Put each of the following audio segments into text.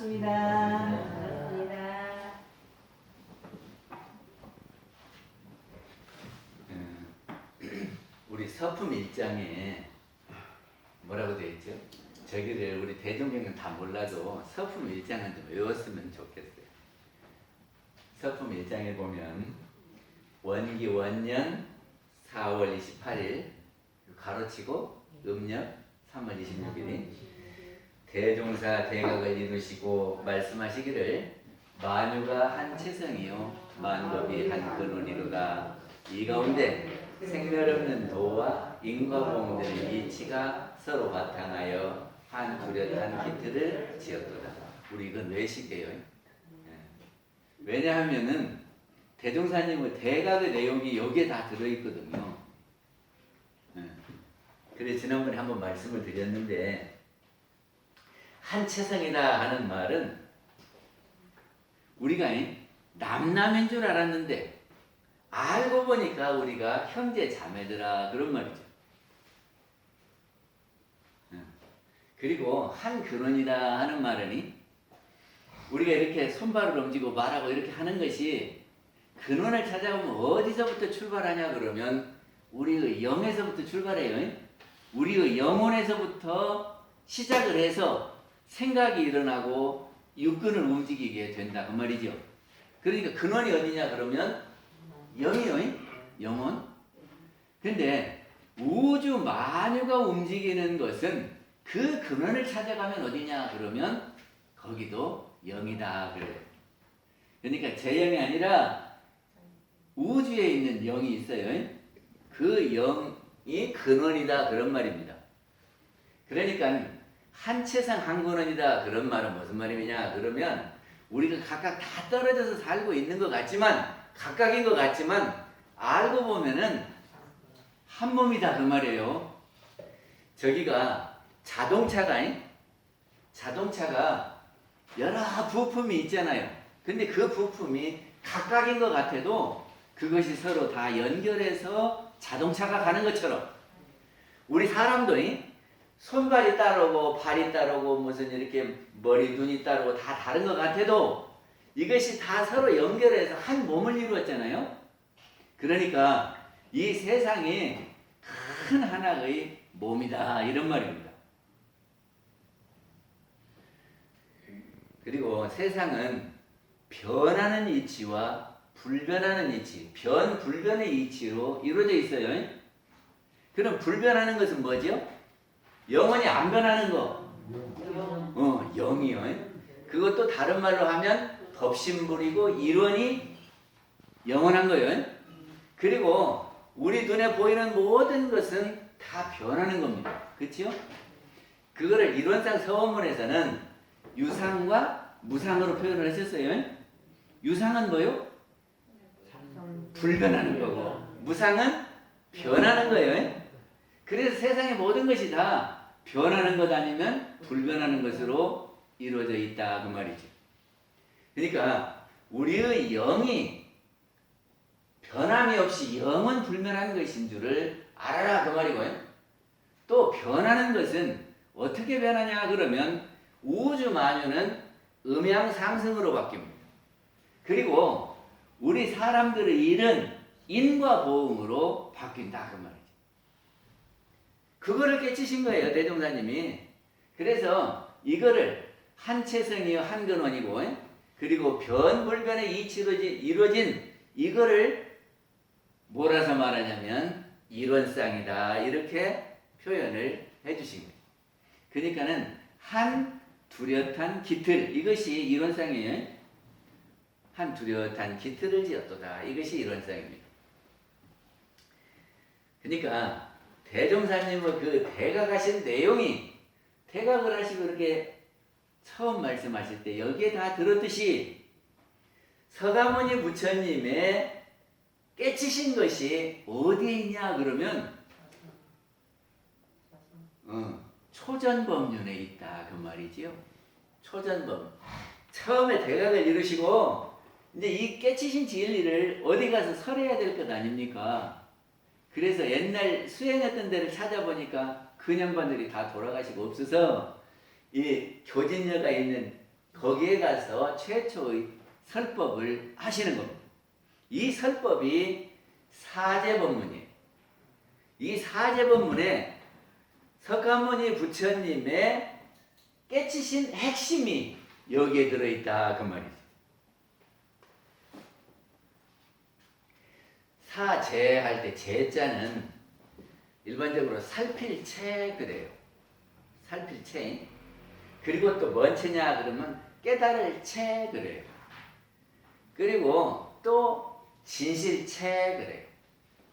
반갑습니다. 반갑습니다. 우리 서품 1장에 뭐라고 되어 있죠? 저기를 우리 대종경은 다 몰라도 서품 1장은 좀 외웠으면 좋겠어요. 서품 1장에 보면 원기 원년 4월 28일 가로치고 음력 3월 26일이 대종사 대각을 이루시고 말씀하시기를 만유가 한 체성이요 만법이 한 근원이로다. 이 가운데 생멸없는 도와 인과공들의 이치가 서로 바탕하여 한 뚜렷한 기틀을 지었도다. 우리 이건 외식이에요. 왜냐하면은 대종사님의 대각의 내용이 여기에 다 들어있거든요. 그래서 지난번에 한번 말씀을 드렸는데 한 체성이다 하는 말은 우리가 남남인 줄 알았는데 알고 보니까 우리가 형제 자매더라 그런 말이죠. 그리고 한 근원이다 하는 말은 우리가 이렇게 손발을 옮기고 말하고 이렇게 하는 것이 근원을 찾아보면 어디서부터 출발하냐 그러면 우리의 영에서부터 출발해요. 우리의 영혼에서부터 시작을 해서 생각이 일어나고 육근을 움직이게 된다 그 말이죠. 그러니까 근원이 어디냐 그러면 영이요. 영혼. 근데 우주 만유가 움직이는 것은 그 근원을 찾아가면 어디냐 그러면 거기도 영이다 그래요. 그러니까 제 영이 아니라 우주에 있는 영이 있어요. 그 영이 근원이다 그런 말입니다. 그러니까 한 체상 한 근원이다 그런 말은 무슨 말이냐 그러면 우리가 각각 다 떨어져서 살고 있는 것 같지만 각각인 것 같지만 알고 보면은 한 몸이다 그 말이에요. 저기가 자동차가 여러 부품이 있잖아요. 근데 그 부품이 각각인 것 같아도 그것이 서로 다 연결해서 자동차가 가는 것처럼 우리 사람도 손발이 따르고 발이 따르고 무슨 이렇게 머리 눈이 따르고 다 다른 것 같아도 이것이 다 서로 연결해서 한 몸을 이루었잖아요. 그러니까 이 세상이 큰 하나의 몸이다 이런 말입니다. 그리고 세상은 변하는 이치와 불변하는 이치, 변불변의 이치로 이루어져 있어요. 그럼 불변하는 것은 뭐죠? 영원히 안 변하는 거. 영이요. 그것도 다른 말로 하면 법신불이고 일원이 영원한 거예요. 그리고 우리 눈에 보이는 모든 것은 다 변하는 겁니다. 그렇죠? 그거를 일원상 서원문에서는 유상과 무상으로 표현을 했었어요. 유상은 뭐요? 불변하는 거고 무상은 변하는 거예요. 그래서 세상의 모든 것이 다 변하는 것 아니면 불변하는 것으로 이루어져 있다 그 말이죠. 그러니까 우리의 영이 변함이 없이 영원 불변한 것인 줄을 알아라 그 말이고요. 또 변하는 것은 어떻게 변하냐 그러면 우주 만유는 음양 상승으로 바뀝니다. 그리고 우리 사람들의 일은 인과 보응으로 바뀐다 그 말이죠. 그거를 깨치신 거예요 대종사님이. 그래서 이거를 한 체성이요 한 근원이고 그리고 변불변의 이치로 이루어진 이거를 몰아서 말하냐면 일원상이다 이렇게 표현을 해주신 거예요. 그러니까는 한 뚜렷한 기틀 이것이 일원상이에요. 한 뚜렷한 기틀을 지었도다 이것이 일원상입니다. 그러니까 대종사님의 그 대각하신 내용이 대각을 하시고 이렇게 처음 말씀하실 때 여기에 다 들었듯이 서가모니 부처님의 깨치신 것이 어디에 있냐 그러면 초전법륜에 있다 그 말이지요. 초전법 처음에 대각을 이루시고 이제 이 깨치신 진리를 어디 가서 설해야 될 것 아닙니까? 그래서 옛날 수행했던 데를 찾아보니까 그 양반들이 다 돌아가시고 없어서 이 교진녀가 있는 거기에 가서 최초의 설법을 하시는 겁니다. 이 설법이 사제법문이에요. 이 사제법문에 석가모니 부처님의 깨치신 핵심이 여기에 들어있다 그 말이죠. 사제 할 때 제자는 일반적으로 살필체 그래요. 살필체. 그리고 또 뭔 체냐 그러면 깨달을 체 그래요. 그리고 또 진실체 그래요.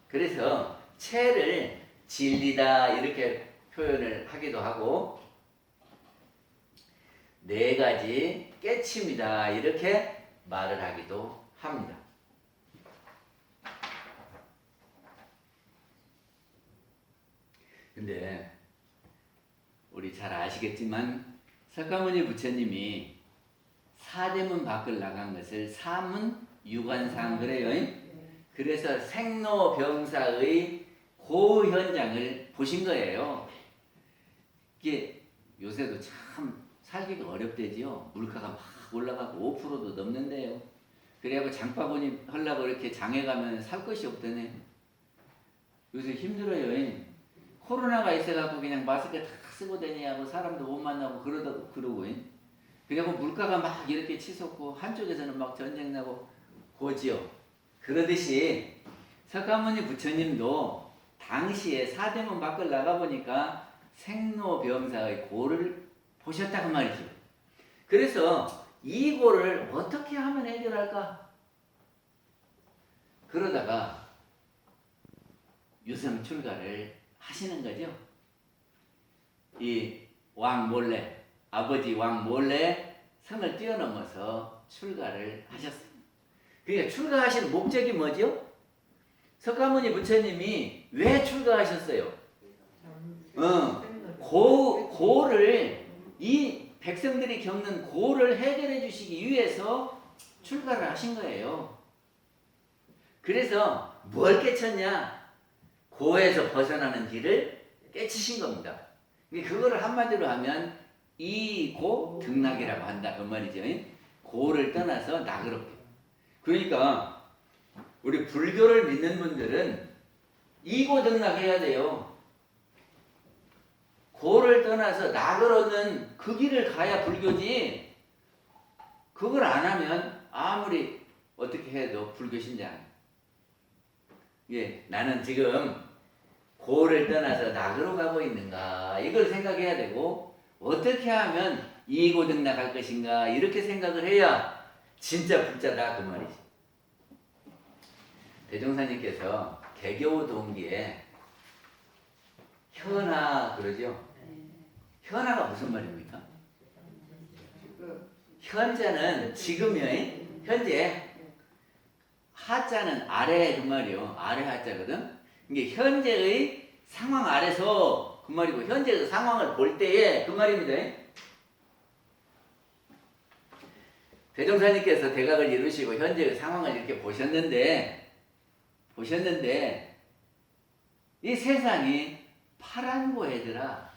그래서 체를 진리다 이렇게 표현을 하기도 하고 네 가지 깨침이다 이렇게 말을 하기도 합니다. 근데 우리 잘 아시겠지만 석가모니 부처님이 사대문 밖을 나간 것을 사문 유관상 그래요. 그래서 생로병사의 고현장을 보신 거예요. 이게 요새도 참 살기가 어렵대지요. 물가가 막 올라가고 5%도 넘는데요. 그래갖고 장바구니 하려고 이렇게 장에 가면 살 것이 없다네. 요새 힘들어요. 코로나가 있어갖고 그냥 마스크 다 쓰고 다니고 사람도 못 만나고 그러고 그리고 물가가 막 이렇게 치솟고 한쪽에서는 막 전쟁 나고 고지요. 그러듯이 석가모니 부처님도 당시에 사대문 밖을 나가보니까 생로병사의 고를 보셨다고 말이죠. 그래서 이 고를 어떻게 하면 해결할까? 그러다가 유성 출가를 하시는 거죠. 이 왕 몰래, 아버지 왕 몰래 성을 뛰어넘어서 출가를 하셨어요. 그러니까 출가하신 목적이 뭐죠? 석가모니 부처님이 왜 출가하셨어요? 고를 이 백성들이 겪는 고를 해결해 주시기 위해서 출가를 하신 거예요. 그래서 뭘 깨쳤냐? 고에서 벗어나는 길을 깨치신 겁니다. 그거를 한마디로 하면 이고 등락이라고 한다 그 말이죠. 고를 떠나서 낙으로. 그러니까 우리 불교를 믿는 분들은 이고 등락해야 돼요. 고를 떠나서 낙을 얻는 그 길을 가야 불교지. 그걸 안 하면 아무리 어떻게 해도 불교 신장. 예, 나는 지금 고를 떠나서 낙으로 가고 있는가 이걸 생각해야 되고 어떻게 하면 이고 등락할 것인가 이렇게 생각을 해야 진짜 불자다 그 말이지. 대종사님께서 개교 동기에 현하 그러죠. 현하가 무슨 말입니까? 현자는 지금이요. 현재 하자는 아래 그 말이요. 아래 하자거든. 이게 현재의 상황 아래서 그 말이고 현재의 상황을 볼 때에 그 말입니다. 대종사님께서 대각을 이루시고 현재의 상황을 이렇게 보셨는데 이 세상이 파란 고해더라.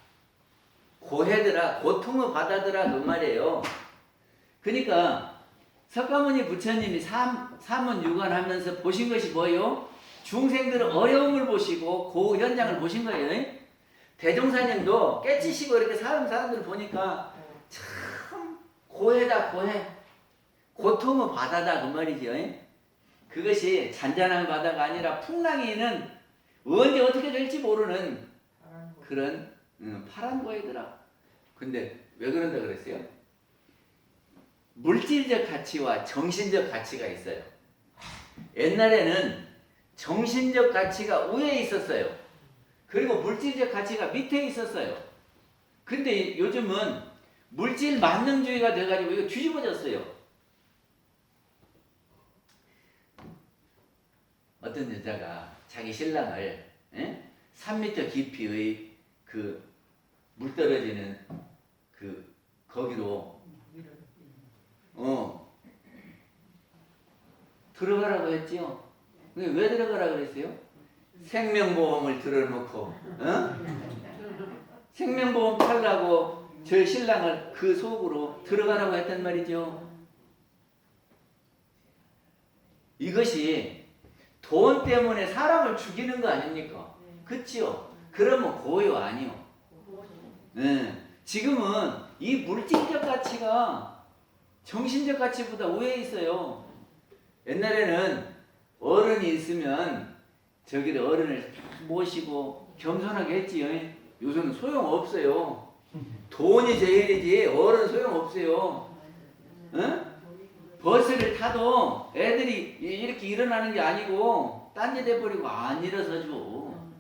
고해더라. 고통을 받아더라 그 말이에요. 그러니까 석가모니 부처님이 삼문 유관하면서 보신 것이 뭐예요? 중생들의 어려움을 보시고 그 현장을 보신 거예요. 대종사님도 깨치시고 이렇게 사람들을 보니까 참 고해다 고해. 고통의 바다다 그 말이죠. 그것이 잔잔한 바다가 아니라 풍랑이는 언제 어떻게 될지 모르는 그런 파란 고해더라. 근데 왜 그런다 그랬어요? 물질적 가치와 정신적 가치가 있어요. 옛날에는 정신적 가치가 위에 있었어요. 그리고 물질적 가치가 밑에 있었어요. 근데 요즘은 물질 만능주의가 돼가지고 이거 뒤집어졌어요. 어떤 여자가 자기 신랑을 3m 깊이의 그 물 떨어지는 그 거기로 들어가라고 했지요. 왜 들어가라고 그랬어요? 생명보험을 들어놓고 생명보험 팔라고 저희 신랑을 그 속으로 들어가라고 했단 말이죠. 이것이 돈 때문에 사람을 죽이는 거 아닙니까? 그치요? 그러면 고요 아니요. 네. 지금은 이 물질적 가치가 정신적 가치보다 우위에 있어요. 옛날에는 어른이 있으면 저기를 어른을 모시고 겸손하게 했지요. 요새는 소용없어요. 돈이 제일이지 어른 소용없어요. 응? 버스를 타도 애들이 이렇게 일어나는 게 아니고 딴데 돼버리고 안 일어서죠.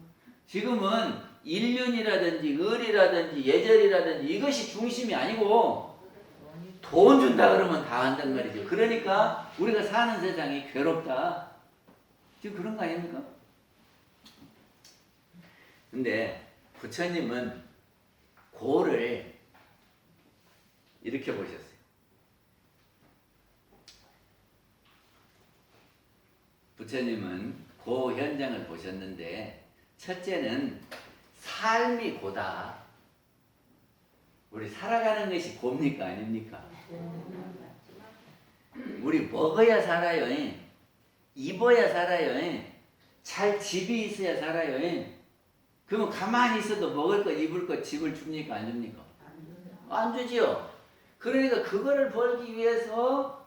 지금은 일륜이라든지 을이라든지 예절이라든지 이것이 중심이 아니고 돈 준다 그러면 다 한단 말이죠. 그러니까 우리가 사는 세상이 괴롭다. 지금 그런 거 아닙니까? 근데 부처님은 고를 이렇게 보셨어요. 부처님은 고 현장을 보셨는데 첫째는 삶이 고다. 우리 살아가는 것이 고입니까 아닙니까? 우리 먹어야 살아요. 입어야 살아요. 잘 집이 있어야 살아요. 그러면 가만히 있어도 먹을 것, 입을 것, 집을 줍니까 안 줍니까? 안 주지요. 그러니까 그거를 벌기 위해서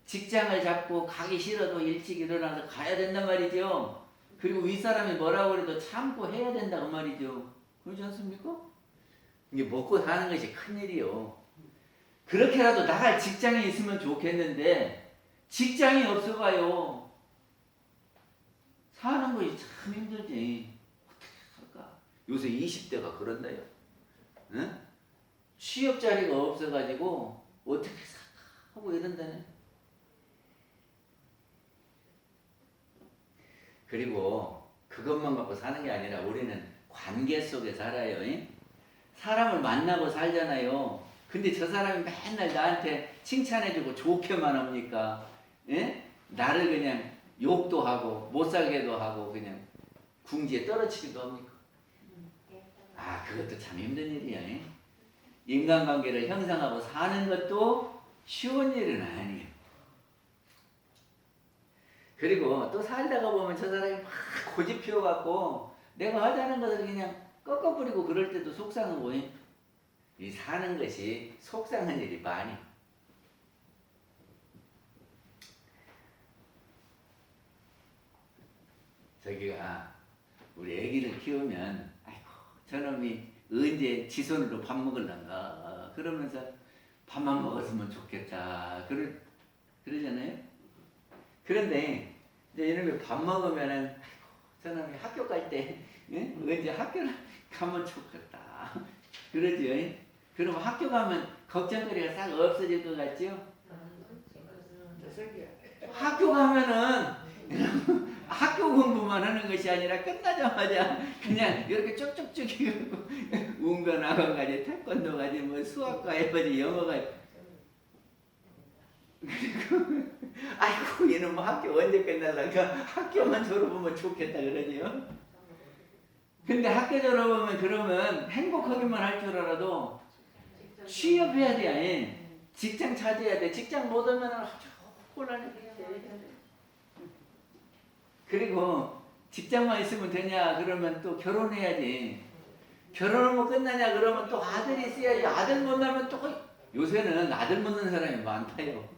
직장을 잡고 가기 싫어도 일찍 일어나서 가야 된단 말이죠. 그리고 윗사람이 뭐라고 그래도 참고 해야 된다고 말이죠. 그렇지 않습니까? 이게 먹고 사는 것이 큰일이요. 그렇게라도 나갈 직장이 있으면 좋겠는데 직장이 없어가요. 사는 것이 참 힘들지. 어떻게 할까? 요새 20대가 그런다요. 응? 취업 자리가 없어가지고 어떻게 살까 하고 이런다네. 그리고 그것만 갖고 사는 게 아니라 우리는 관계 속에 살아요. 사람을 만나고 살잖아요. 근데 저 사람이 맨날 나한테 칭찬해주고 좋게만 합니까? 예? 나를 그냥 욕도 하고 못 살게도 하고 그냥 궁지에 떨어뜨리기도 합니까? 아, 그것도 참 힘든 일이야. 인간관계를 형성하고 사는 것도 쉬운 일은 아니에요. 그리고 또 살다가 보면 저 사람이 막 고집 피워갖고 내가 하자는 것을 그냥 꺾어버리고 그럴 때도 속상하고. 이 사는 것이 속상한 일이 많이. 저기가 우리 애기를 키우면 아이고 저놈이 언제 지 손으로 밥 먹을란가 그러면서 밥만 먹었으면 좋겠다 그러잖아요. 그런데 이제 이놈이 밥 먹으면은 아이고 저놈이 학교 갈 때 언제 학교를 가면 좋겠다 그러죠. 그럼 학교 가면 걱정거리가 싹 없어질 것 같죠? 학교 가면은 학교 공부만 하는 것이 아니라 끝나자마자 그냥 이렇게 쭉쭉쭉 해갖고 운건 학원 가지, 태권도 가지, 뭐 수학과 해보지, 영어 가지. 그리고 아이고 얘는 뭐 학교 언제 끝날란가? 학교만 졸업하면 좋겠다 그러지요. 근데 학교 졸업하면 그러면 행복하기만 할 줄 알아도 취업해야 돼. 직장 찾아야 돼. 직장 못 오면 아주 곤란해. 그리고 직장만 있으면 되냐 그러면 또 결혼해야지. 결혼하면 끝나냐 그러면 또 아들이 있어야지. 아들 못 낳으면 또 요새는 아들 못 낳는 사람이 많다요.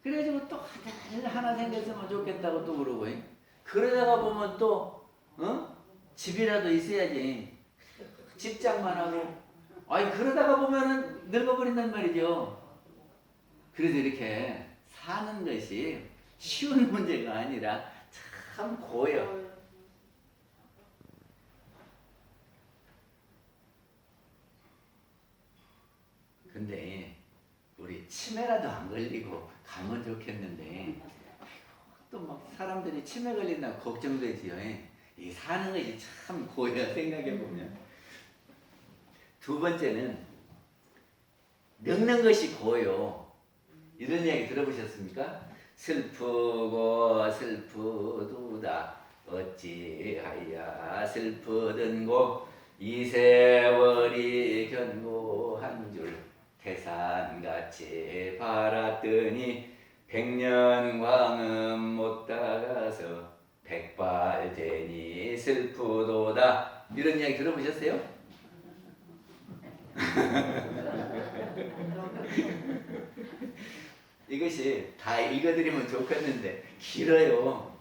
그래가지고 또 아들 하나 생겼으면 좋겠다고 또 그러고. 그러다가 보면 또 집이라도 있어야지. 직장만 하고. 아니 그러다가 보면은 늙어버린단 말이죠. 그래서 이렇게 사는 것이 쉬운 문제가 아니라 참 고요. 근데 우리 치매라도 안 걸리고 가면 좋겠는데 또 막 사람들이 치매 걸린다고 걱정되지요. 이 사는 것이 참 고요. 생각해 보면. 두 번째는 늙는 것이 고요. 이런 이야기 들어보셨습니까? 슬프고 슬프도다 어찌하여 슬프든고 이 세월이 견고한 줄 태산같이 바랐더니 백년 광음 못 따라서 백발되니 슬프도다. 이런 이야기 들어보셨어요? 이것이 다 읽어드리면 좋겠는데 길어요.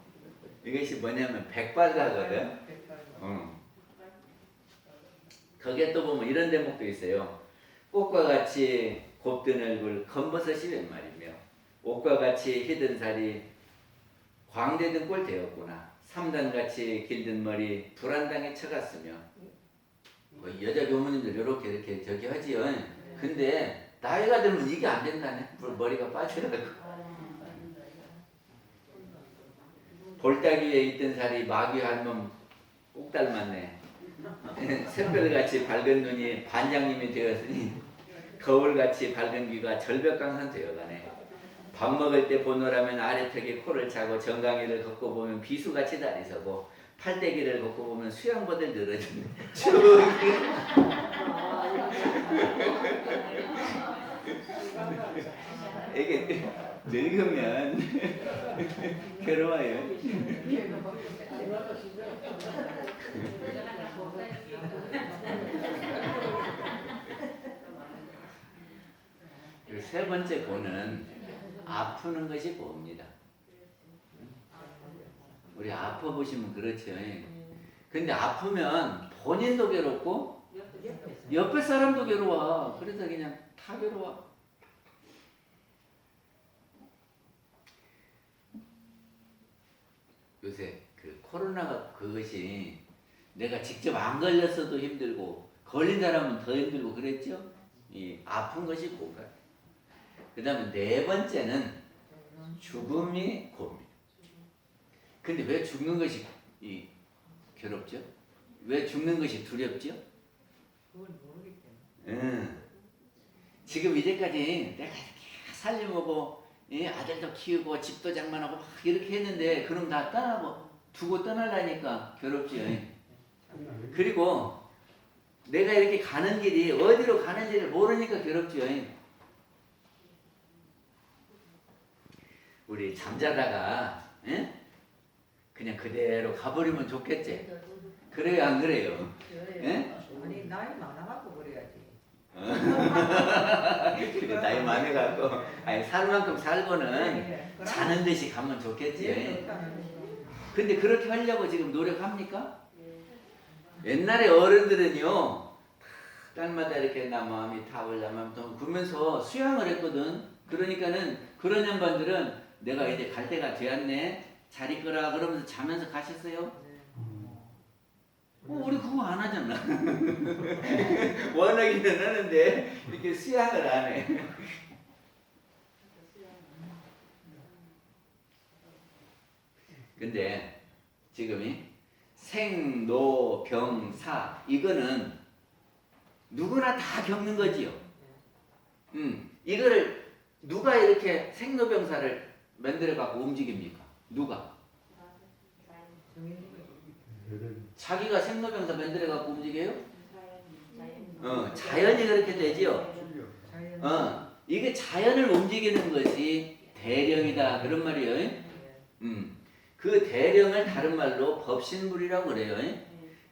이것이 뭐냐면 백발가거든. 거기에 또 보면 이런 대목도 있어요. 꽃과 같이 곱든 얼굴 검버섯이 웬 말이며 옷과 같이 희든 살이 광대든 꼴 되었구나. 삼단같이 길든 머리 불안당에 쳐갔으며. 뭐 여자 교무님들 이렇게 저기 하지요. 근데 나이가 들면 이게 안 된다네. 머리가 빠져가고. 볼따기 위에 있던 살이 마귀 한몸 꼭 닮았네. 샛별같이 밝은 눈이 반장님이 되었으니 거울같이 밝은 귀가 절벽강산 되어가네. 밥 먹을 때 보노라면 아래턱에 코를 차고 정강이를 걷고 보면 비수같이 다리 서고 팔대기를 걷고 보면 수양보들 늘어지네. 이게 늙으면 괴로워요. 세 번째 고는 아프는 것이 고입니다. 우리 아파 보시면 그렇죠. 근데 아프면 본인도 괴롭고 옆에 사람도 괴로워. 그래서 그냥 다 괴로워. 요새 그 코로나가 그것이 내가 직접 안 걸렸어도 힘들고 걸린 사람은 더 힘들고 그랬죠. 이 아픈 것이 고가. 그 다음에 네 번째는 죽음이 고입니다. 근데 왜 죽는 것이 괴롭죠? 왜 죽는 것이 두렵죠? 그걸 모르기 때문에. 지금 이제까지 내가 이렇게 살림하고 아들도 키우고 집도 장만하고 막 이렇게 했는데 그럼 다 떠나고 두고 떠나려니까 괴롭지요. 그리고 내가 이렇게 가는 길이 어디로 가는지를 모르니까 괴롭지요. 우리 잠자다가 그냥 그대로 가버리면 좋겠지. 그래요 안 그래요? 아니 나이 많아갖고 그래야지. 그래, 나이 많아갖고 아니 살 만큼 살고는 자는 듯이 가면 좋겠지. 근데 그렇게 하려고 지금 노력합니까? 옛날에 어른들은요 딸마다 이렇게 나 마음이 타올라면 그러면서 수양을 했거든. 그러니까는 그런 양반들은 내가 이제 갈 때가 되었네 잘 있거라 그러면서 자면서 가셨어요. 우리 그거 안 하잖아. 원하기는 하는데 이렇게 수양을 안 해. 근데 지금이 생로병사 이거는 누구나 다 겪는 거지요. 이거를 누가 이렇게 생로병사를 만들어 갖고 움직입니까? 누가? 자기가 생로병사 만들어 갖고 움직여요? 자연이 그렇게 되지요. 이게 자연을 움직이는 것이 대령이다 그런 말이에요. 그 대령을 다른 말로 법신불이라고 그래요.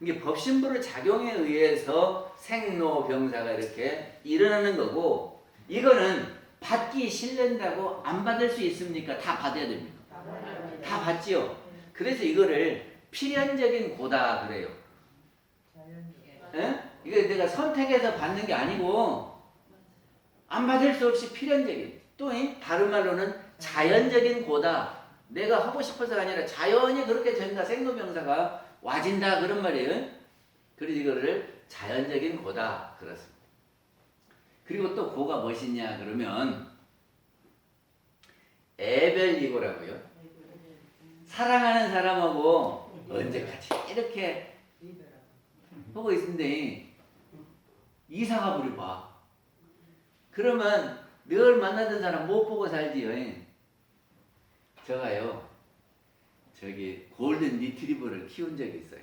이게 법신불의 작용에 의해서 생로병사가 이렇게 일어나는 거고 이거는 받기 싫는다고 안 받을 수 있습니까? 다 받아야 됩니까? 다 받지요. 그래서 이거를 필연적인 고다 그래요. 이게 내가 선택해서 받는 게 아니고 안 받을 수 없이 필연적인 또 다른 말로는 자연적인 고다. 내가 하고 싶어서가 아니라 자연이 그렇게 된다. 생로병사가 와진다 그런 말이에요. 그래서 이거를 자연적인 고다 그렇습니다. 그리고 또 고가 무엇이냐 그러면 애별이고라고요. 사랑하는 사람하고 언제까지 이렇게 하고 있는데 이사가 버려봐. 그러면 늘 만나던 사람 못 보고 살지요. 제가요 저기 골든 리트리버를 키운 적이 있어요.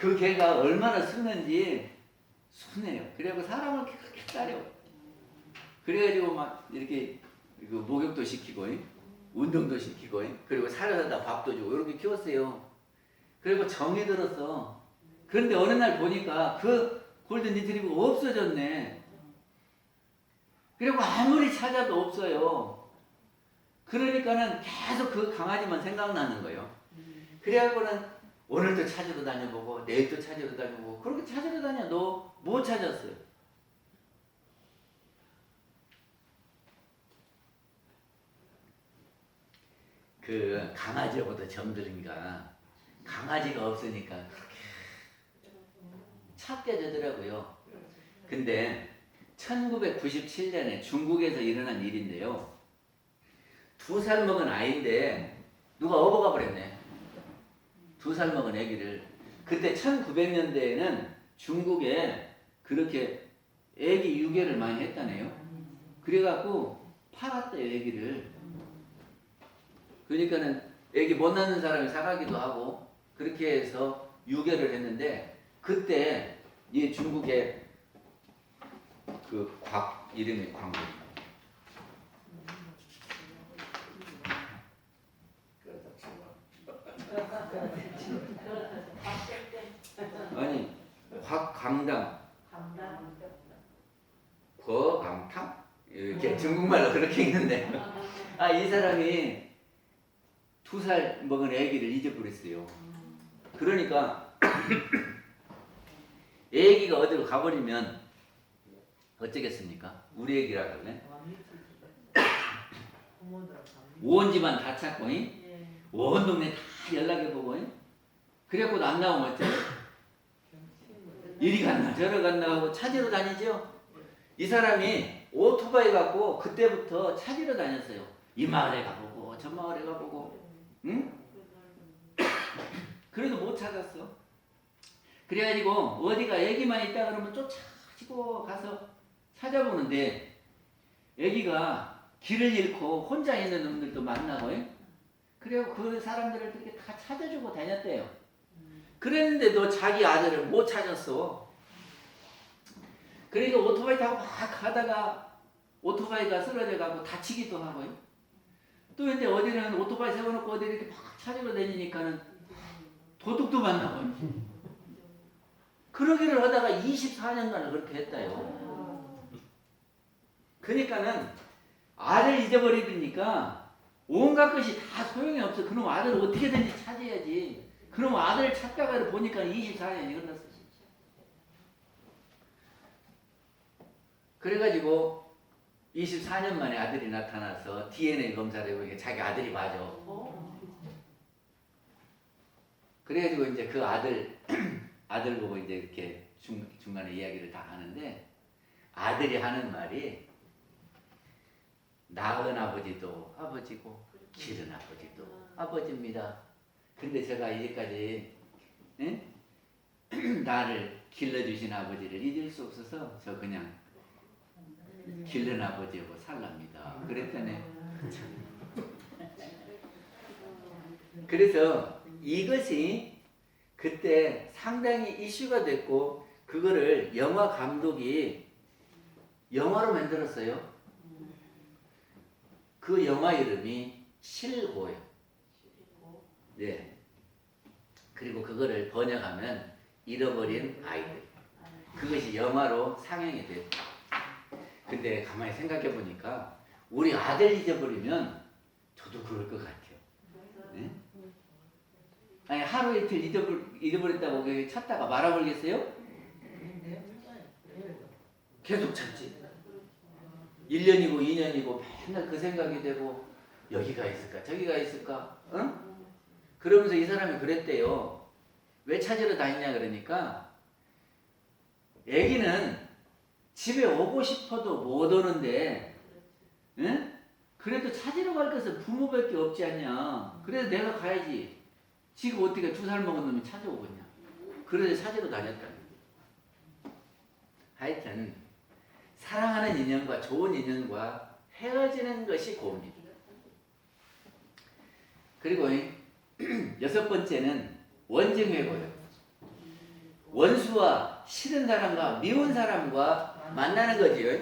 그 개가 얼마나 순한지 순해요. 그래갖고 사람을 그렇게 따려. 그래가지고 막 이렇게 그 목욕도 시키고 운동도 시키고 그리고 살려다 밥도 주고 이렇게 키웠어요. 그리고 정이 들었어. 그런데 어느 날 보니까 그 골든 리트리버가 없어졌네. 그리고 아무리 찾아도 없어요. 그러니까는 계속 그 강아지만 생각나는 거예요. 그래갖고는 오늘도 찾으러 다녀보고 내일도 찾으러 다녀보고 그렇게 찾으러 다녀도 못 찾았어요. 그 강아지보다 정들인가 강아지가 없으니까 그렇게 찾게 되더라고요. 근데 1997년에 중국에서 일어난 일인데요. 2살 먹은 아이인데 누가 업어가 버렸네. 2살 먹은 아기를. 그때 1900년대에는 중국에 그렇게 아기 유괴를 많이 했다네요. 그래갖고 팔았대요, 아기를. 그러니까는 아기 못 낳는 사람이 사가기도 하고 그렇게 해서 유괴를 했는데 그때 이 중국의 그 이름이 광고. 아니 곽강당 거강탕 이렇게 중국말로 그렇게 있는데 이 사람이 2살 먹은 아기를 잊어버렸어요. 그러니까 아기가 어디로 가버리면 어쩌겠습니까? 우리 아기라 그러면 온 집안 다 찾고 온 동네 다 연락해보고 그래갖고도 안 나오면 어쩌 이리 갔나 저리 갔나 하고 찾으러 다니죠. 이 사람이 오토바이 갖고 그때부터 찾으러 다녔어요. 이 마을에 가보고 저 마을에 가보고 응? 그래도 못 찾았어. 그래가지고 어디가 애기만 있다 그러면 쫓아가지고 가서 찾아보는데 애기가 길을 잃고 혼자 있는 놈들도 만나고 그래고 그 사람들을 그렇게 다 찾아주고 다녔대요. 그랬는데도 자기 아들을 못 찾았어. 그러니까 오토바이 타고 막 가다가 오토바이가 쓰러져 가고 다치기도 하고 또 근데 어디는 오토바이 세워놓고 어디 이렇게 막 찾으러 다니니까는 도둑도 만나고 그러기를 하다가 24년간을 그렇게 했다요. 그러니까는 아들 잊어버리니까 온갖 것이 다 소용이 없어. 그놈 아들을 어떻게든지 찾아야지. 그놈 아들을 찾다가 보니까 24년이 흘렀어. 그래가지고 24년 만에 아들이 나타나서 DNA 검사를 해보니까 자기 아들이 맞아. 그래가지고 이제 그 아들 보고 이제 이렇게 중간에 이야기를 다 하는데 아들이 하는 말이 낳은 아버지도 아버지고 기른 아버지도 아버지입니다. 근데 제가 이제까지 나를 길러주신 아버지를 잊을 수 없어서 저 그냥 길른 아버지하고 살랍니다. 그랬더니 그래서 이것이 그때 상당히 이슈가 됐고 그거를 영화 감독이 영화로 만들었어요. 그 영화 이름이 실고예요. 네. 그리고 그거를 번역하면 잃어버린 아이들. 그것이 영화로 상영이 됐죠. 근데 가만히 생각해 보니까 우리 아들 잊어버리면 저도 그럴 것 같아요. 네? 아니 하루 이틀 잊어버렸다고 찾다가 말아버리겠어요? 계속 찾지. 1년이고 2년이고 맨날 그 생각이 되고 여기가 있을까 저기가 있을까 응? 그러면서 이 사람이 그랬대요. 왜 찾으러 다니냐 그러니까 애기는 집에 오고 싶어도 못 오는데 응? 그래도 찾으러 갈 것은 부모밖에 없지 않냐. 그래서 내가 가야지. 지금 어떻게 2살 먹은 놈이 찾아오겠냐. 그래서 찾으러 다녔다. 하여튼 사랑하는 인연과 좋은 인연과 헤어지는 것이 고입니다. 그리고 6번째는 원증 회고요. 원수와 싫은 사람과 미운 사람과 만나는 거지요.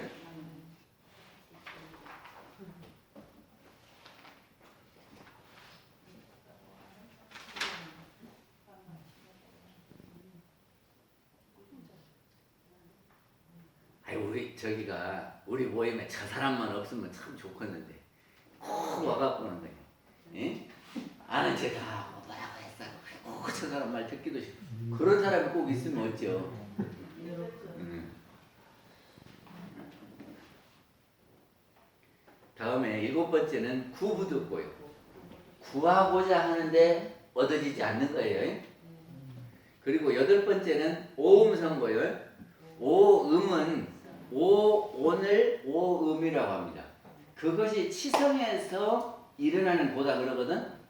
아이 우리 저기가 우리 모임에 저 사람만 없으면 참 좋겠는데 꼭 와갖고는 거예요. 예? 아는 제가 뭐라고 했어. 꼭 저 사람 말 듣기도 싫고 그런 사람이 꼭 있으면 어쩌. 다음에 7번째는 구부듣고요. 구하고자 하는데 얻어지지 않는 거예요. 그리고 8번째는 오음선고요. 오음은 오온을 오음이라고 합니다. 그것이 치성에서 일어나는 고다 그러거든.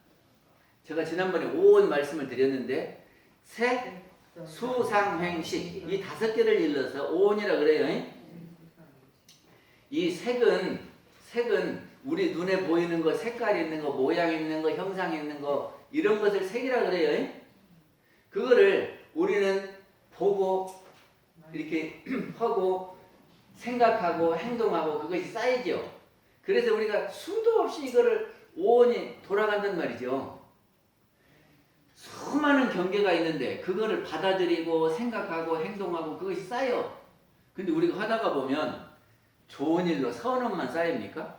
제가 지난번에 오온 말씀을 드렸는데 색, 수상횡식 이 5개를 일러서 오온이라 그래요. 이 색은 우리 눈에 보이는 거, 색깔 있는 거, 모양 있는 거, 형상 있는 거 이런 것을 색이라 그래요. 그거를 우리는 보고 이렇게 하고 생각하고 행동하고 그것이 쌓이죠. 그래서 우리가 수도 없이 이거를 오온이 돌아간단 말이죠. 수많은 경계가 있는데 그거를 받아들이고 생각하고 행동하고 그것이 쌓여. 근데 우리가 하다가 보면 좋은 일로 선업만 쌓입니까?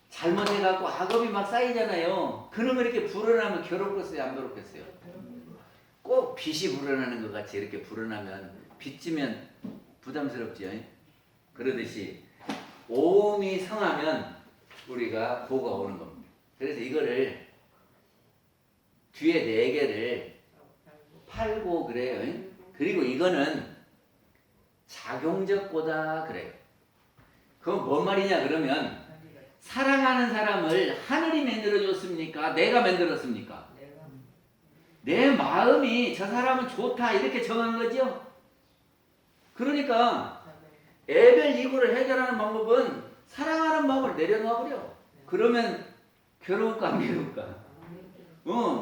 잘못해갖고 악업이 막 쌓이잖아요. 그러면 이렇게 불어나면 괴롭겠어요? 안 괴롭겠어요? 꼭 빚이 불어나는 것 같이 이렇게 불어나면 빚지면 부담스럽지요. 그러듯이 오음이 성하면 우리가 보가 오는 겁니다. 그래서 이거를 뒤에 4개를 팔고 그래요. 그리고 이거는 작용적보다 그래요. 그건 뭔 말이냐 그러면 사랑하는 사람을 하늘이 만들어줬습니까? 내가 만들었습니까? 내 마음이 저 사람은 좋다 이렇게 정한 거죠. 그러니까 에벨 이고를 해결하는 방법은 사랑하는 마음을 내려놔버려. 그러면 괴로울까 안 괴로울까?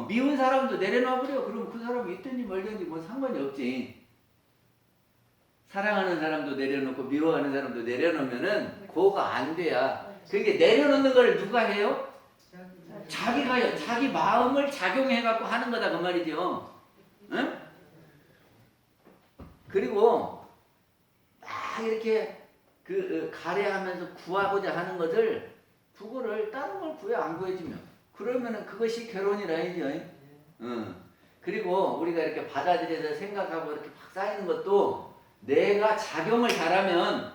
미운 사람도 내려놔버려. 그럼 그 사람이 있든지 말든지 뭐 상관이 없지. 사랑하는 사람도 내려놓고 미워하는 사람도 내려놓으면은 그거가 안 돼야. 그게 내려놓는 걸 누가 해요? 자기가요. 자기 마음을 작용해갖고 하는 거다 그 말이죠. 응? 그리고 막 이렇게 가래하면서 구하고자 하는 것을 그거를 다른 걸 구해 안 구해주면 그러면은 그것이 결혼이라 이죠. 그리고 우리가 이렇게 받아들여서 생각하고 이렇게 막 쌓이는 것도 내가 작용을 잘하면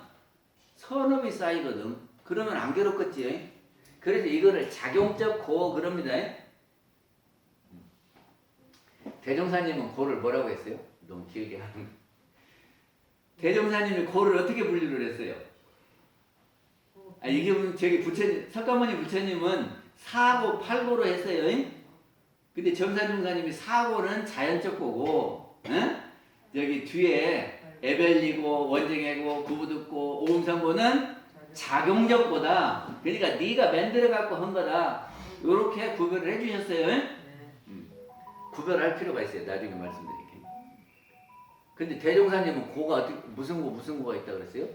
선업이 쌓이거든. 그러면 안 괴롭겠지. 그래서 이거를 작용적 고 그럽니다. 대종사님은 고를 뭐라고 했어요? 너무 길게 하는. 대종사님이 고를 어떻게 분류를 했어요? 이게 저기 부처님, 석가모니 부처님은 사고, 팔고로 했어요. 근데 정산종사님이 사고는 자연적 고고, 여기 뒤에 에벨리고, 원쟁이고, 구부듣고, 오음상고는 작용적 고다. 그러니까 네가 만들어갖고 한 거다. 이렇게 구별을 해주셨어요. 구별할 필요가 있어요. 나중에 말씀드릴게요. 근데 대종사님은 고가 어떻게, 무슨 고가 있다 그랬어요?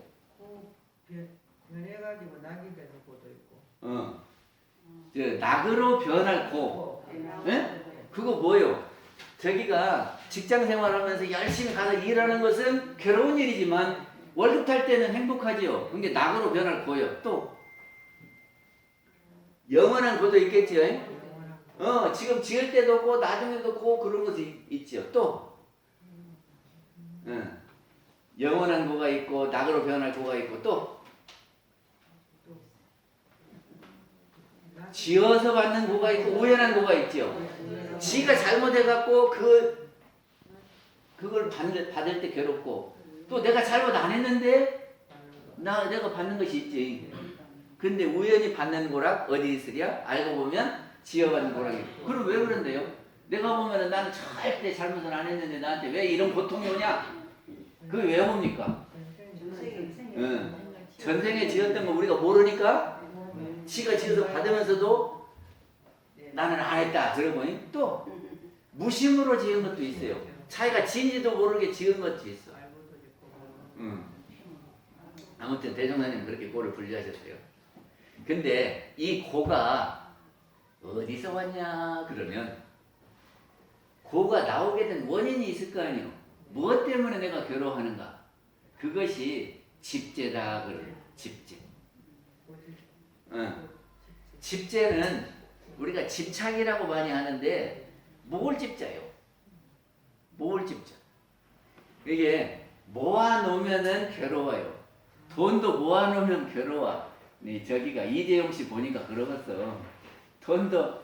변해가지고 낙이 되는 고도 있고. 낙으로 변할 고. 그거 뭐예요? 저기가 직장 생활하면서 열심히 가서 일하는 것은 괴로운 일이지만 월급 탈 때는 행복하지요. 그게 낙으로 변할 고요. 또 영원한 고도 있겠지요. 지금 지을 때도 고 나중에도 고 그런 것이 있지요. 또 영원한 고가 있고 낙으로 변할 고가 있고 또 지어서 받는 고가 있고 우연한 고가 있죠. 지가 잘못해갖고 그걸 받을 때 괴롭고 또 내가 잘못 안 했는데 내가 받는 것이 있지. 근데 우연히 받는 고락 어디 있으랴? 알고 보면 지어받는 고락이. 그럼 왜 그런데요? 내가 보면은 나는 절대 잘못을 안 했는데 나한테 왜 이런 고통이 오냐? 그게 왜 옵니까? 전생에 지었던 거 우리가 모르니까 지가 지어서 받으면서도 나는 안 했다. 그러고 또 무심으로 지은 것도 있어요. 자기가 진지도 모르게 지은 것도 있어. 알고도 있고. 아무튼 대종사님 그렇게 고를 분리하셨어요. 근데 이 고가 어디서 왔냐 그러면 고가 나오게 된 원인이 있을 거 아니에요. 무엇 때문에 내가 괴로워하는가? 그것이 집재다 그래요. 집재. 집재는 우리가 집착이라고 많이 하는데 뭘 집자요? 뭘 집자? 이게 모아놓으면은 괴로워요. 돈도 모아놓으면 괴로워. 네, 저기가 이재용 씨 보니까 그러겠어. 돈도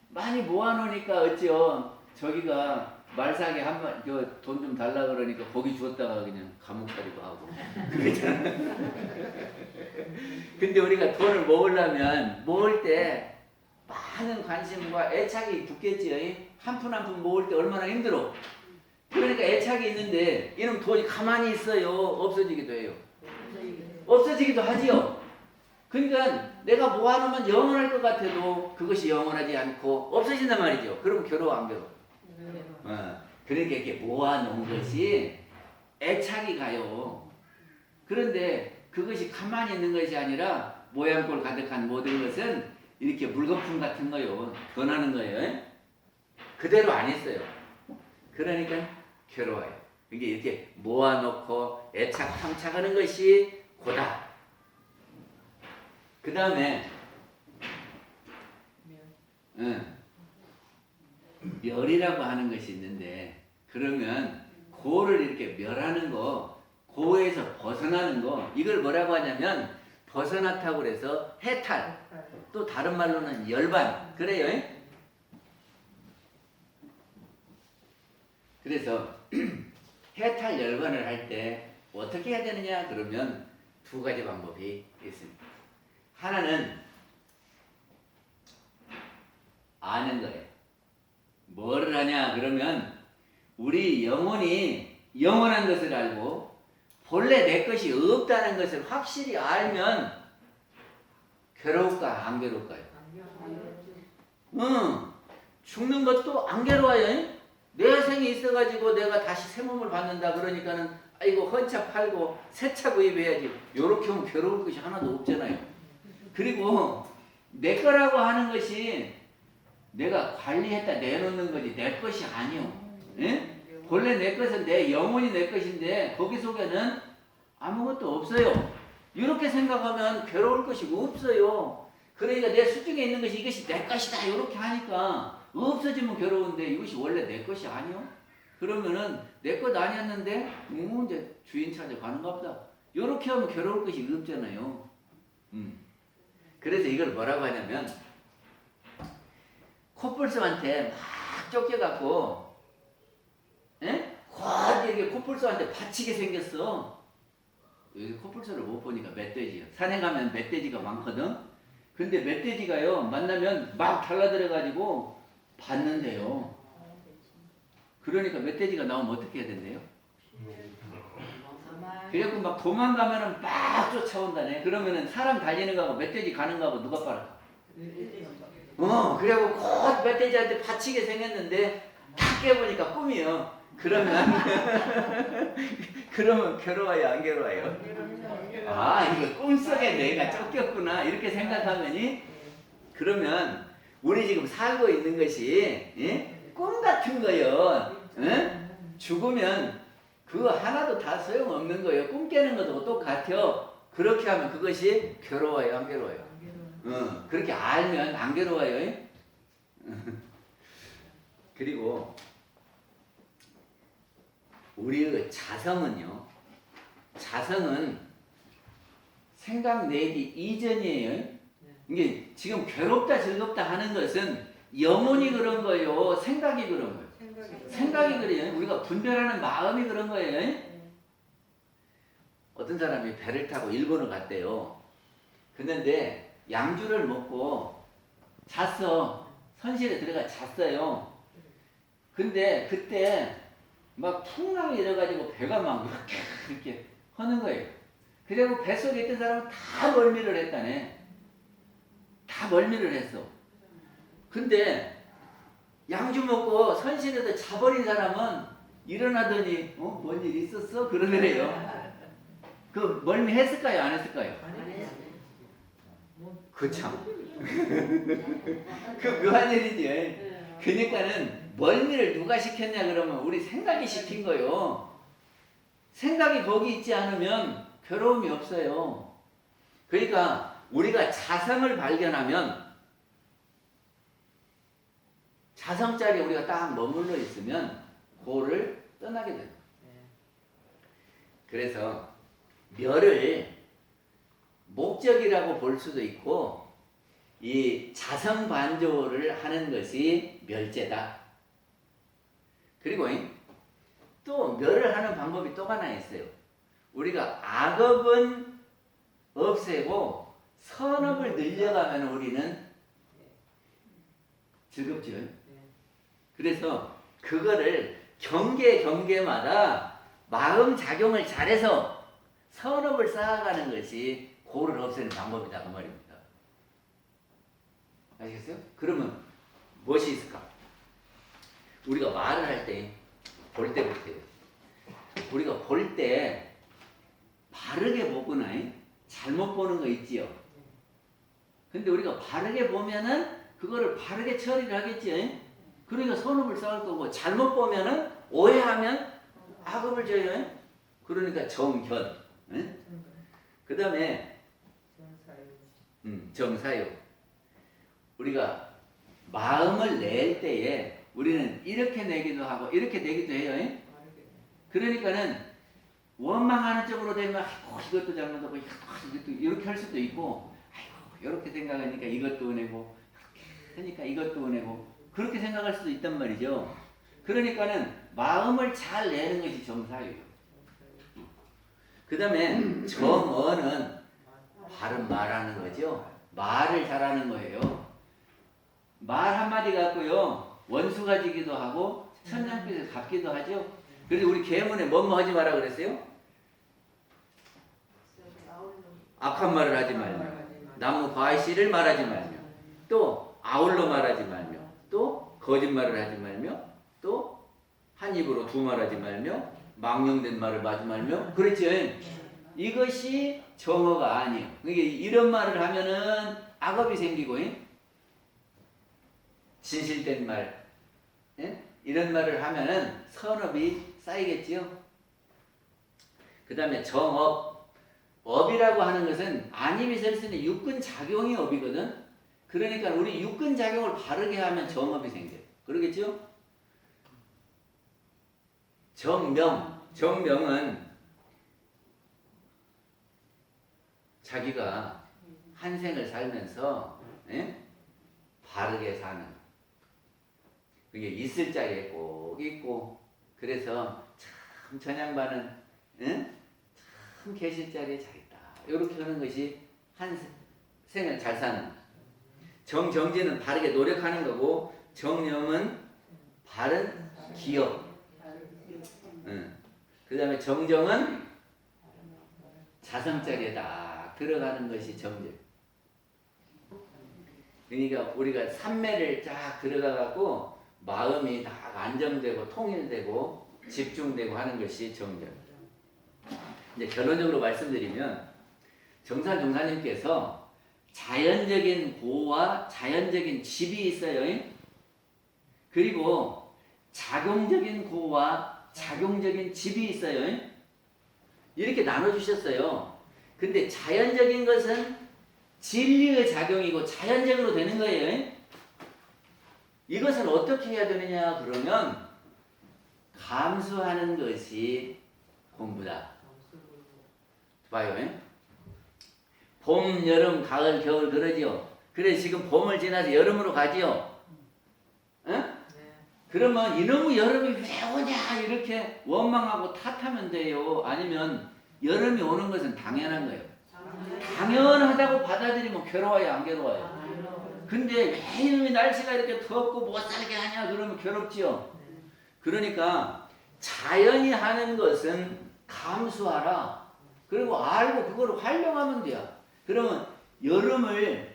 많이 모아놓으니까 어찌요. 저기가 말상에 한번 돈 좀 달라 그러니까 거기 주었다가 그냥 감옥 가리고 하고 그러잖아. 근데 우리가 돈을 모으려면 모을 때 많은 관심과 애착이 붙겠지. 한 푼 한 푼 모을 때 얼마나 힘들어. 그러니까 애착이 있는데 이놈 돈이 가만히 있어요. 없어지기도 해요. 없어지기도 하지요. 그러니까 내가 모아놓으면 영원할 것 같아도 그것이 영원하지 않고 없어진단 말이죠. 그러면 괴로워 안 괴로워? 그러니까 이렇게 모아놓은 것이 애착이 가요. 그런데 그것이 가만히 있는 것이 아니라 모양꼴 가득한 모든 것은 이렇게 물거품 같은 거요. 변하는 거예요. 그대로 안 있어요. 그러니까 괴로워요. 이게 이렇게 모아놓고 애착 탐착하는 것이 고다. 그 다음에 멸이라고 하는 것이 있는데 그러면 고를 이렇게 멸하는 거, 고에서 벗어나는 거, 이걸 뭐라고 하냐면 벗어났다고 그래서 해탈, 또 다른 말로는 열반 그래요. 그래서 해탈 열반을 할 때 어떻게 해야 되느냐 그러면 두 가지 방법이 있습니다. 하나는 아는 거예요. 뭐를 하냐 그러면 우리 영혼이 영원한 것을 알고 본래 내 것이 없다는 것을 확실히 알면 괴로울까 안 괴로울까요? 죽는 것도 안 괴로워요. 내 생이 있어가지고 내가 다시 새 몸을 받는다 그러니까는 아이고 헌차 팔고 새 차 구입해야지. 요렇게 하면 괴로울 것이 하나도 없잖아요. 그리고 내 거라고 하는 것이 내가 관리했다 내놓는 거지 내 것이 아니요. 예? 본래 내 것은 내 영혼이 내 것인데 거기 속에는 아무것도 없어요. 이렇게 생각하면 괴로울 것이 없어요. 그러니까 내 수중에 있는 것이 이것이 내 것이다 이렇게 하니까 없어지면 괴로운데 이것이 원래 내 것이 아니요. 그러면은 내 것 아니었는데 이제 주인 찾아가는가 보다. 이렇게 하면 괴로울 것이 없잖아요. 그래서 이걸 뭐라고 하냐면 코뿔소한테 막 쫓겨갖고 이렇게 코뿔소한테 바치게 생겼어. 여기 코뿔소를 못 보니까 멧돼지요. 산에 가면 멧돼지가 많거든. 근데 멧돼지가요 만나면 막 달라들어가지고 받는데요. 그러니까 멧돼지가 나오면 어떻게 해야 된대요? 그래갖고 막 도망가면은 막 쫓아온다네. 그러면은 사람 달리는 거하고 멧돼지 가는 거하고 누가 빠를까? 그래갖고 곧 멧돼지한테 바치게 생겼는데 딱 깨보니까 꿈이요. 그러면 괴로워요 안 괴로워요? 아 이거 꿈속에 내가 쫓겼구나 이렇게 생각하면이 그러면 우리 지금 살고 있는 것이 꿈 같은 거요. 죽으면 그거 하나도 다 소용없는 거예요. 꿈 깨는 것도 똑같아요. 그렇게 하면 그것이 괴로워요 안 괴로워요? 그렇게 알면 안 괴로워요. 그리고 우리의 자성은요. 자성은 생각 내기 이전이에요. 이게 지금 괴롭다 즐겁다 하는 것은 영혼이 그런 거예요. 생각이 그런 거예요. 생각이 그래요. 우리가 분별하는 마음이 그런 거예요. 어떤 사람이 배를 타고 일본을 갔대요. 그런데 양주를 먹고 잤어. 선실에 들어가 잤어요. 근데 그때 막 풍랑이 일어가지고 배가 막 이렇게 하는 거예요. 그리고 뱃속에 있던 사람은 다 멀미를 했다네. 다 멀미를 했어. 근데 양주 먹고 선실에서 자버린 사람은 일어나더니 뭔 일 있었어? 그러더래요. 그 멀미 했을까요? 안 했을까요? 그 참. 그 묘한 일이지. 그러니까는 멀미를 누가 시켰냐 그러면 우리 생각이 시킨 거요. 생각이 거기 있지 않으면 괴로움이 없어요. 그러니까 우리가 자성을 발견하면 자성 자리에 우리가 딱 머물러 있으면 고를 떠나게 됩니다. 그래서 멸을 목적이라고 볼 수도 있고 이 자성 반조를 하는 것이 멸제다. 그리고 또 멸을 하는 방법이 또 하나 있어요. 우리가 악업은 없애고 선업을 늘려가면 우리는 즐겁죠. 그래서 그거를 경계마다 마음 작용을 잘해서 선업을 쌓아가는 것이 고를 없애는 방법이다 그 말입니다. 아시겠어요? 그러면 무엇이 있을까? 우리가 말을 할 때 볼 때부터요. 우리가 볼 때 바르게 보거나 잘못 보는 거 있지요. 근데 우리가 바르게 보면은 그거를 바르게 처리를 하겠지. 그러니까 선업을 쌓을 거고 잘못 보면은 오해하면 악업을 줘요. 그러니까 정견. 그 다음에 정사유. 우리가 마음을 낼 때에 우리는 이렇게 내기도 하고 이렇게 내기도 해요. 그러니까는 원망하는 쪽으로 되면 아이고 이것도 잘못하고 이것도 이렇게 할 수도 있고 아이고 이렇게 생각하니까 이것도 은혜고 이렇게 하니까 이것도 은혜고 그렇게 생각할 수도 있단 말이죠. 그러니까는 마음을 잘 내는 것이 정사유예요. 그 다음에 정어는 바른 말하는 거죠. 말을 잘하는 거예요. 말 한마디 갖고요 원수가 지기도 하고 천냥빚을 갚기도 하죠. 그래서 우리 계문에 뭐뭐 하지 마라 그랬어요? 악한 말을 하지 말며 나무 과실을 말하지 말며 또 아울러 말하지 말며 또 거짓말을 하지 말며 또 한 입으로 두 말하지 말며 망령된 말을 하지 말며 그랬죠. 이것이 정어가 아니에요. 그러니까 이런 말을 하면은 악업이 생기고 진실된 말 이런 말을 하면은 선업이 쌓이겠지요. 그 다음에 정업. 업이라고 하는 것은 안임이 설 수 있는 육근 작용이 업이거든. 그러니까 우리 육근 작용을 바르게 하면 정업이 생겨요. 그러겠죠? 정명은 자기가 한 생을 살면서 바르게 사는 그게 있을 자리에 꼭 있고 그래서 참 전양반은 참 계실 자리에 잘 있다. 이렇게 하는 것이 한 생을 잘 사는. 정진은 바르게 노력하는 거고 정념은 바른 기업. 그 다음에 정정은 자성자리에 딱 들어가는 것이 정정. 그러니까 우리가 삼매를 쫙 들어가갖고 마음이 딱 안정되고 통일되고 집중되고 하는 것이 정정. 이제 결론적으로 말씀드리면 정산 종사님께서 자연적인 고와 자연적인 집이 있어요. 그리고 작용적인 고와 작용적인 집이 있어요. 이렇게 나눠주셨어요. 근데 자연적인 것은 진리의 작용이고 자연적으로 되는 거예요. 이것을 어떻게 해야 되느냐 그러면 감수하는 것이 공부다. 봐요. 봄, 여름, 가을, 겨울 그러죠. 그래 지금 봄을 지나서 여름으로 가지요. 그러면 이놈의 여름이 왜 오냐 이렇게 원망하고 탓하면 돼요. 아니면 여름이 오는 것은 당연한 거예요. 당연하다고 받아들이면 괴로워요, 안 괴로워요? 근데 왜 이놈의 날씨가 이렇게 덥고 못 살게 하냐 그러면 괴롭지요. 그러니까 자연이 하는 것은 감수하라. 그리고 알고 그거를 활용하면 돼요. 그러면 여름은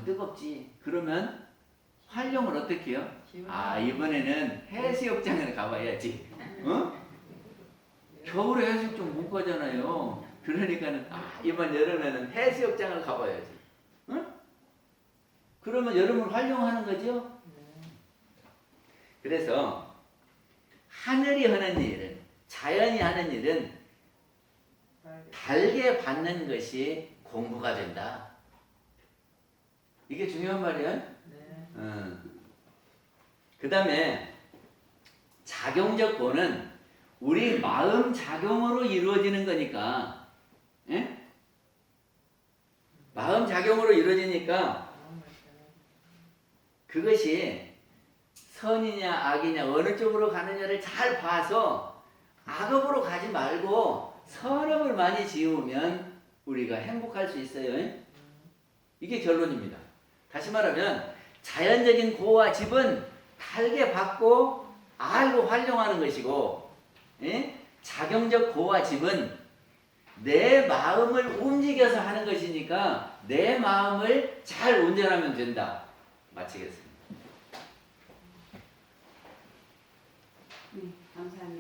뜨겁지. 그러면 활용을 어떻게 해요? 아, 이번에는 해수욕장을 가봐야지. 어? 겨울에 해수욕장 못 가잖아요. 그러니까는 이번 여름에는 해수욕장을 가봐야지. 응? 그러면 여름을 활용하는 거죠. 그래서 하늘이 하는 일은, 자연이 하는 일은 달게 받는 것이 공부가 된다. 이게 중요한 말이야. 네. 그 다음에 작용적 보는 우리 마음 작용으로 이루어지는 거니까, 예? 마음 작용으로 이루어지니까 그것이 선이냐 악이냐 어느 쪽으로 가느냐를 잘 봐서 악업으로 가지 말고 선업을 많이 지으면 우리가 행복할 수 있어요. 이게 결론입니다. 다시 말하면 자연적인 고와 집은 달게 받고 알고 활용하는 것이고, 예? 작용적 고와 집은 내 마음을 움직여서 하는 것이니까 내 마음을 잘 운전하면 된다. 마치겠습니다. 네, 감사합니다.